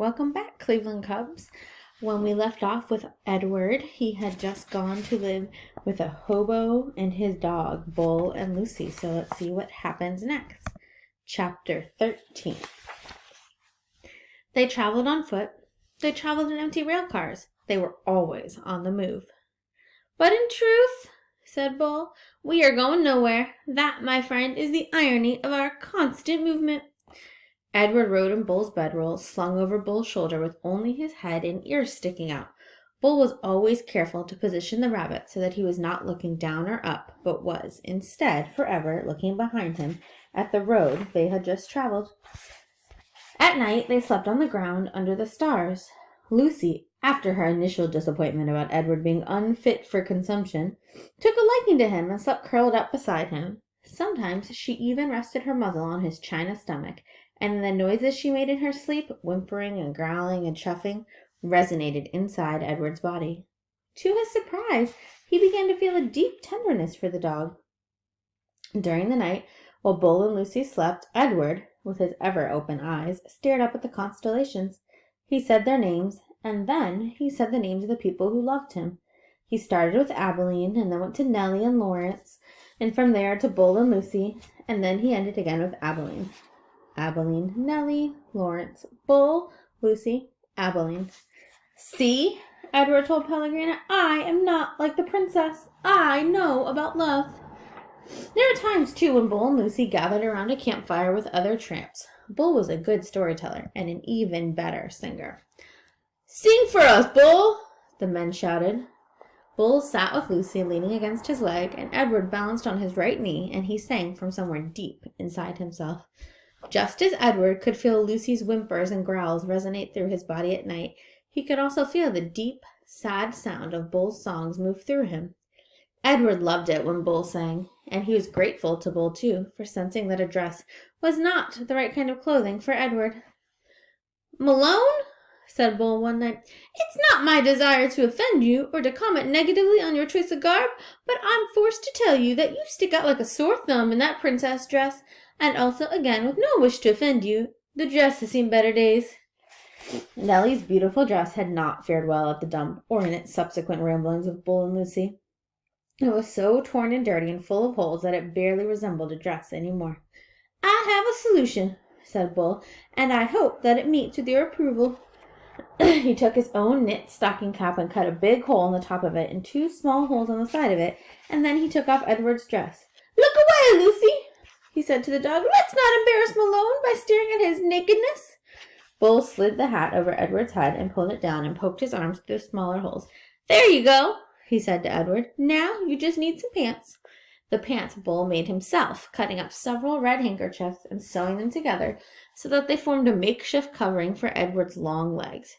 Welcome back, Cleveland Cubs. When we left off with Edward, he had just gone to live with a hobo and his dog, Bull and Lucy. So let's see what happens next. Chapter 13. They traveled on foot. They traveled in empty rail cars. They were always on the move. But in truth, said Bull, we are going nowhere. That, my friend, is the irony of our constant movement. Edward rode in Bull's bedroll, slung over Bull's shoulder with only his head and ears sticking out. Bull was always careful to position the rabbit so that he was not looking down or up, but was, instead, forever looking behind him at the road they had just traveled. At night, they slept on the ground under the stars. Lucy, after her initial disappointment about Edward being unfit for consumption, took a liking to him and slept curled up beside him. Sometimes she even rested her muzzle on his china stomach, and the noises she made in her sleep, whimpering and growling and chuffing, resonated inside Edward's body. To his surprise, he began to feel a deep tenderness for the dog. During the night, while Bull and Lucy slept, Edward, with his ever-open eyes, stared up at the constellations. He said their names, and then he said the names of the people who loved him. He started with Abilene, and then went to Nellie and Lawrence, and from there to Bull and Lucy, and then he ended again with Abilene. Abilene, Nellie, Lawrence, Bull, Lucy, Abilene. See, Edward told Pellegrina, I am not like the princess. I know about love. There were times, too, when Bull and Lucy gathered around a campfire with other tramps. Bull was a good storyteller and an even better singer. Sing for us, Bull, the men shouted. Bull sat with Lucy leaning against his leg, and Edward balanced on his right knee, and he sang from somewhere deep inside himself. Just as Edward could feel Lucy's whimpers and growls resonate through his body at night, he could also feel the deep, sad sound of Bull's songs move through him. Edward loved it when Bull sang, and he was grateful to Bull, too, for sensing that a dress was not the right kind of clothing for Edward. Malone, said Bull one night, it's not my desire to offend you or to comment negatively on your choice of garb, but I'm forced to tell you that you stick out like a sore thumb in that princess dress. And also, again, with no wish to offend you, the dress has seen better days. Nellie's beautiful dress had not fared well at the dump or in its subsequent ramblings with Bull and Lucy. It was so torn and dirty and full of holes that it barely resembled a dress any more. I have a solution, said Bull, and I hope that it meets with your approval. He took his own knit stocking cap and cut a big hole in the top of it and 2 small holes on the side of it, and then he took off Edward's dress. Look away, Lucy, he said to the dog. Let's not embarrass Malone by staring at his nakedness. Bull slid the hat over Edward's head and pulled it down and poked his arms through the smaller holes. There you go, he said to Edward. Now you just need some pants. The pants Bull made himself, cutting up several red handkerchiefs and sewing them together so that they formed a makeshift covering for Edward's long legs.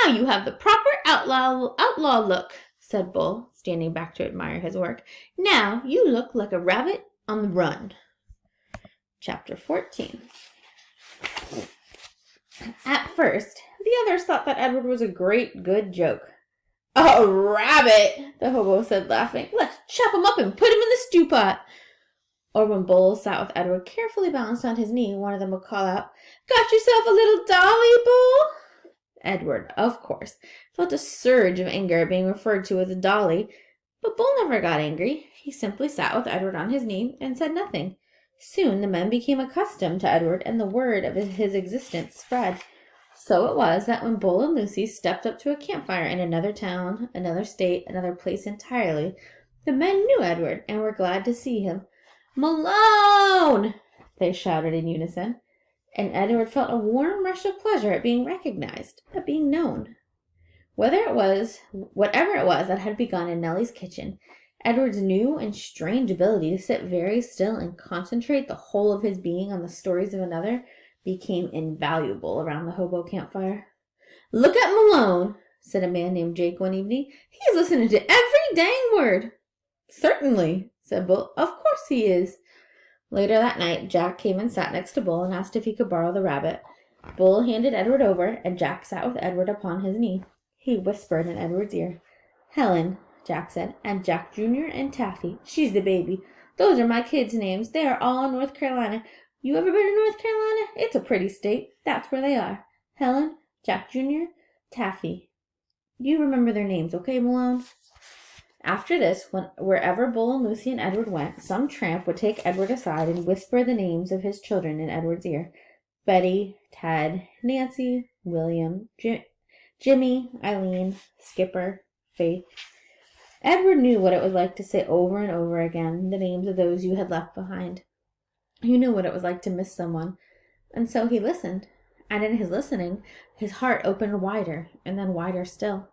Now you have the proper outlaw look, said Bull, standing back to admire his work. Now you look like a rabbit on the run. Chapter 14. At first, the others thought that Edward was a good joke. A rabbit, the hobo said, laughing. Let's chop him up and put him in the stew pot. Or when Bull sat with Edward carefully balanced on his knee, one of them would call out, Got yourself a little dolly, Bull? Edward, of course, felt a surge of anger at being referred to as a dolly, but Bull never got angry. He simply sat with Edward on his knee and said nothing. Soon the men became accustomed to Edward, and the word of his existence spread. So it was that when Bull and Lucy stepped up to a campfire in another town, another state, another place entirely, the men knew Edward and were glad to see him. Malone! They shouted in unison, and Edward felt a warm rush of pleasure at being recognized, at being known. Whatever it was that had begun in Nellie's kitchen, Edward's new and strange ability to sit very still and concentrate the whole of his being on the stories of another became invaluable around the hobo campfire. Look at Malone, said a man named Jake one evening. He's listening to every dang word. Certainly, said Bull. Of course he is. Later that night, Jack came and sat next to Bull and asked if he could borrow the rabbit. Bull handed Edward over, and Jack sat with Edward upon his knee. He whispered in Edward's ear. Helen, Jack said, and Jack Jr. and Taffy. She's the baby. Those are my kids' names. They are all in North Carolina. You ever been to North Carolina? It's a pretty state. That's where they are. Helen, Jack Jr., Taffy. You remember their names, okay, Malone? After this, wherever Bull and Lucy and Edward went, some tramp would take Edward aside and whisper the names of his children in Edward's ear. Betty, Ted, Nancy, William, Jimmy, Eileen, Skipper, Faith. Edward knew what it was like to say over and over again the names of those you had left behind. He knew what it was like to miss someone, and so he listened. And in his listening, his heart opened wider, and then wider still.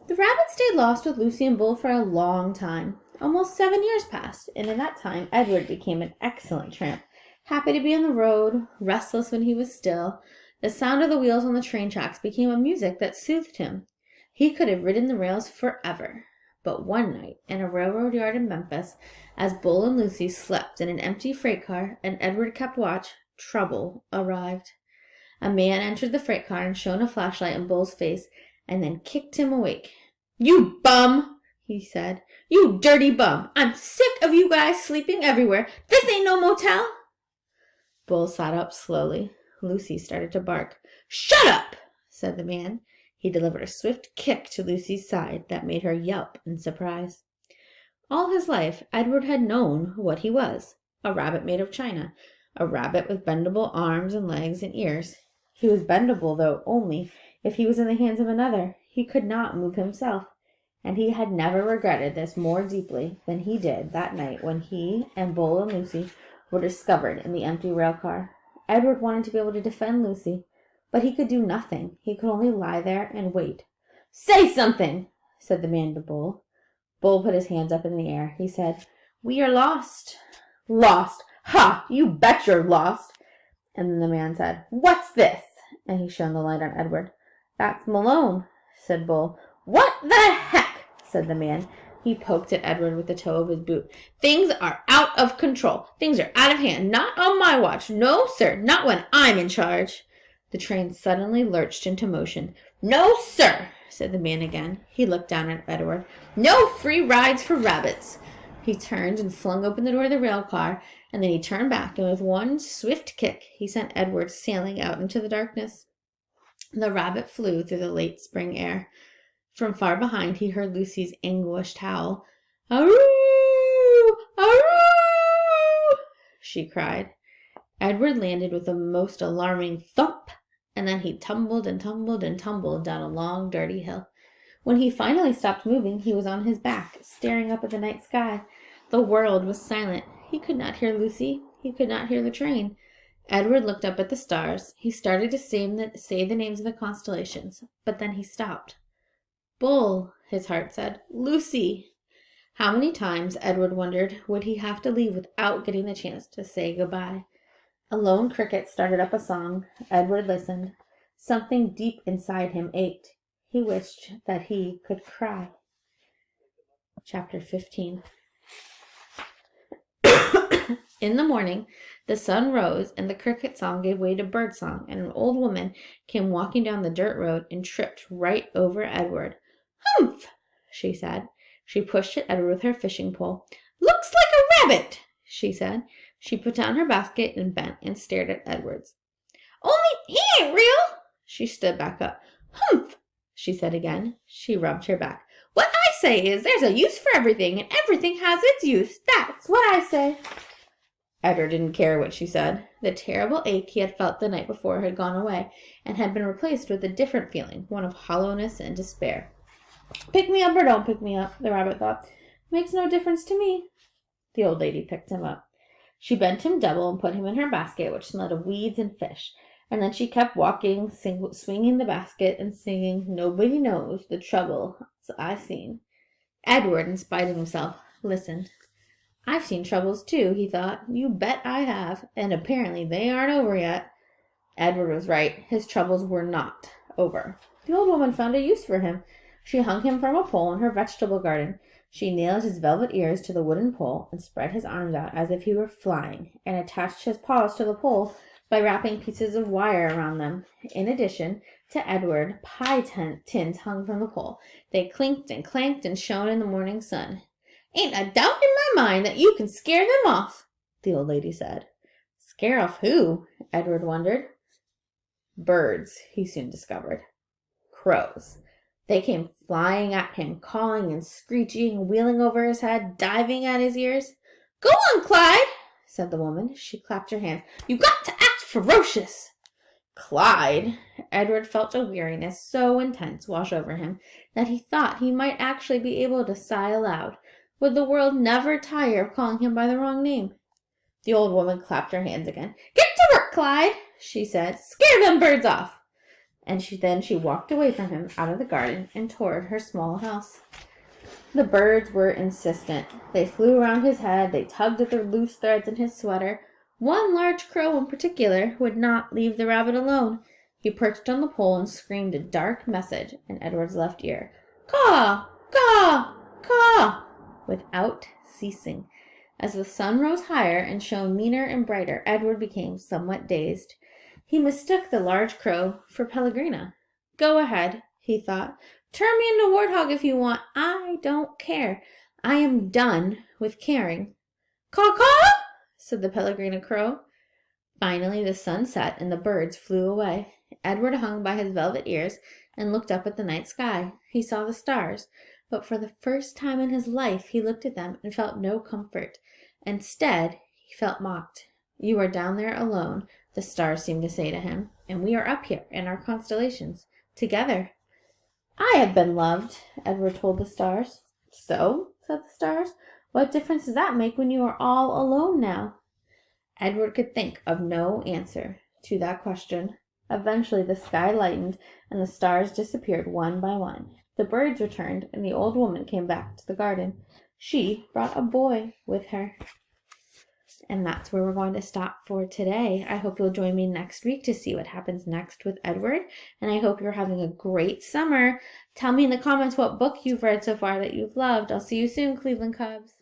The rabbit stayed lost with Lucy and Bull for a long time. Almost 7 years passed, and in that time Edward became an excellent tramp, happy to be on the road, restless when he was still. The sound of the wheels on the train tracks became a music that soothed him. He could have ridden the rails forever. But one night, in a railroad yard in Memphis, as Bull and Lucy slept in an empty freight car and Edward kept watch, trouble arrived. A man entered the freight car and shone a flashlight in Bull's face and then kicked him awake. "You bum," he said. "You dirty bum. I'm sick of you guys sleeping everywhere. This ain't no motel." Bull sat up slowly. Lucy started to bark. "Shut up," said the man. He delivered a swift kick to Lucy's side that made her yelp in surprise. All his life, Edward had known what he was, a rabbit made of china, a rabbit with bendable arms and legs and ears. He was bendable, though, only if he was in the hands of another. He could not move himself, and he had never regretted this more deeply than he did that night when he and Bull and Lucy were discovered in the empty rail car. Edward wanted to be able to defend Lucy, but he could do nothing. He could only lie there and wait. "Say something," said the man to Bull. Bull put his hands up in the air. He said, "We are lost." "Lost? Ha! You bet you're lost." And then the man said, "What's this?" And he shone the light on Edward. "That's Malone," said Bull. "What the heck?" said the man. He poked at Edward with the toe of his boot. "Things are out of control. Things are out of hand. Not on my watch. No, sir, not when I'm in charge." The train suddenly lurched into motion. "No, sir," said the man again. He looked down at Edward. "No free rides for rabbits." He turned and flung open the door of the rail car, and then he turned back, and with one swift kick, he sent Edward sailing out into the darkness. The rabbit flew through the late spring air. From far behind, he heard Lucy's anguished howl. "Aroo! Aroo!" she cried. Edward landed with a most alarming thump, and then he tumbled and tumbled and tumbled down a long, dirty hill. When he finally stopped moving, he was on his back, staring up at the night sky. The world was silent. He could not hear Lucy. He could not hear the train. Edward looked up at the stars. He started to say the names of the constellations, but then he stopped. "Bull," his heart said. "Lucy." How many times, Edward wondered, would he have to leave without getting the chance to say goodbye? A lone cricket started up a song. Edward listened. Something deep inside him ached. He wished that he could cry. Chapter 15. In the morning, the sun rose, and the cricket song gave way to bird song, and an old woman came walking down the dirt road and tripped right over Edward. "Humph!" she said. She pushed at Edward with her fishing pole. "Looks like a rabbit," she said. She put down her basket and bent and stared at Edward. "Only he ain't real." She stood back up. "Humph!" she said again. She rubbed her back. "What I say is there's a use for everything, and everything has its use. That's what I say." Edward didn't care what she said. The terrible ache he had felt the night before had gone away, and had been replaced with a different feeling, one of hollowness and despair. "Pick me up or don't pick me up," the rabbit thought. "Makes no difference to me." The old lady picked him up. She bent him double and put him in her basket, which smelled of weeds and fish. And then she kept walking, swinging the basket and singing, "Nobody knows the trouble I seen." Edward, in spite of himself, listened. "I've seen troubles too," he thought. "You bet I have, and apparently they aren't over yet." Edward was right. His troubles were not over. The old woman found a use for him. She hung him from a pole in her vegetable garden. She nailed his velvet ears to the wooden pole and spread his arms out as if he were flying, and attached his paws to the pole by wrapping pieces of wire around them. In addition to Edward, pie tins hung from the pole. They clinked and clanked and shone in the morning sun. "Ain't a doubt in my mind that you can scare them off," the old lady said. Scare off who? Edward wondered. Birds, he soon discovered. Crows. They came flying at him, calling and screeching, wheeling over his head, diving at his ears. "Go on, Clyde," said the woman. She clapped her hands. "You've got to act ferocious." Clyde! Edward felt a weariness so intense wash over him that he thought he might actually be able to sigh aloud. Would the world never tire of calling him by the wrong name? The old woman clapped her hands again. "Get to work, Clyde," she said. "Scare them birds off." And then she walked away from him out of the garden and toward her small house. The birds were insistent. They flew around his head. They tugged at the loose threads in his sweater. One large crow in particular would not leave the rabbit alone. He perched on the pole and screamed a dark message in Edward's left ear. "Caw! Caw! Caw!" without ceasing. As the sun rose higher and shone meaner and brighter, Edward became somewhat dazed. He mistook the large crow for Pellegrina. "Go ahead," he thought. "Turn me into warthog if you want. I don't care. I am done with caring." "Caw, caw!" said the Pellegrina crow. Finally the sun set and the birds flew away. Edward hung by his velvet ears and looked up at the night sky. He saw the stars, but for the first time in his life he looked at them and felt no comfort. Instead, he felt mocked. "You are down there alone," the stars seemed to say to him, "and we are up here in our constellations, together." "I have been loved," Edward told the stars. "So?" said the stars. "What difference does that make when you are all alone now?" Edward could think of no answer to that question. Eventually the sky lightened and the stars disappeared one by one. The birds returned and the old woman came back to the garden. She brought a boy with her. And that's where we're going to stop for today. I hope you'll join me next week to see what happens next with Edward. And I hope you're having a great summer. Tell me in the comments what book you've read so far that you've loved. I'll see you soon, Cleveland Cubs.